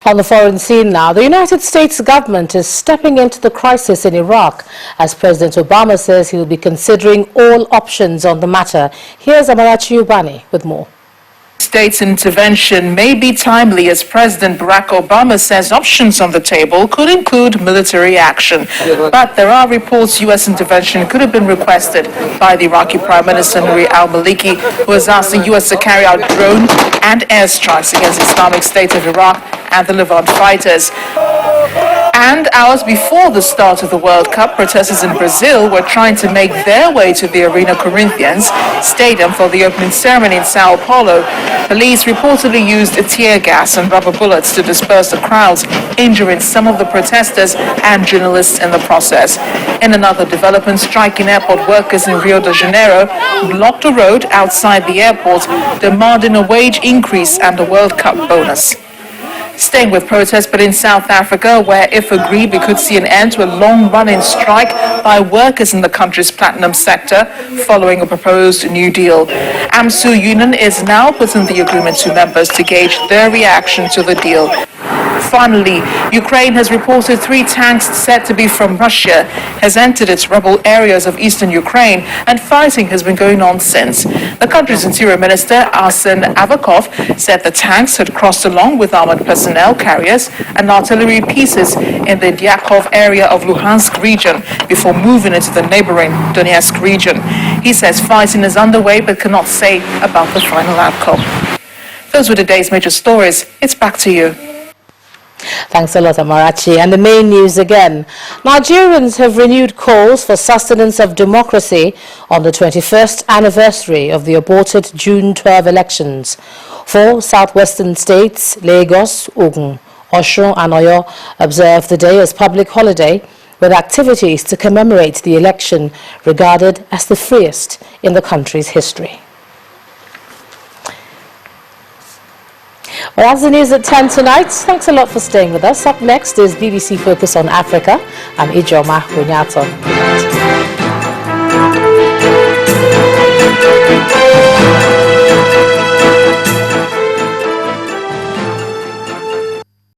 On the foreign scene now, the United States government is stepping into the crisis in Iraq as President Obama says he will be considering all options on the matter. Here's Amarachi Ubani with more. States intervention may be timely as President Barack Obama says options on the table could include military action. But there are reports U.S. intervention could have been requested by the Iraqi Prime Minister Nouri al-Maliki, who has asked the U.S. to carry out drone and airstrikes against the Islamic State of Iraq and the Levant fighters. And hours before the start of the World Cup, protesters in Brazil were trying to make their way to the Arena Corinthians stadium for the opening ceremony in Sao Paulo. Police reportedly used tear gas and rubber bullets to disperse the crowds, injuring some of the protesters and journalists in the process. In another development, striking airport workers in Rio de Janeiro blocked a road outside the airport, demanding a wage increase and a World Cup bonus. Staying with protests, but in South Africa, where, if agreed, we could see an end to a long-running strike by workers in the country's platinum sector following a proposed new deal. AMSU union is now putting the agreement to members to gauge their reaction to the deal. Finally, Ukraine has reported 3 tanks said to be from Russia has entered its rebel areas of eastern Ukraine, and fighting has been going on since. The country's Interior Minister, Arsen Avakov, said the tanks had crossed along with armored personnel carriers and artillery pieces in the Dyakov area of Luhansk region before moving into the neighboring Donetsk region. He says fighting is underway but cannot say about the final outcome. Those were today's major stories. It's back to you. Thanks a lot, Amarachi. And the main news again. Nigerians have renewed calls for sustenance of democracy on the 21st anniversary of the aborted June 12 elections. 4 southwestern states, Lagos, Ogun, Osun and Oyo, observe the day as public holiday with activities to commemorate the election regarded as the freest in the country's history. Well, that's the news at 10 tonight. Thanks a lot for staying with us. Up next is BBC Focus on Africa. I'm Ijoma Hunyato. Good night.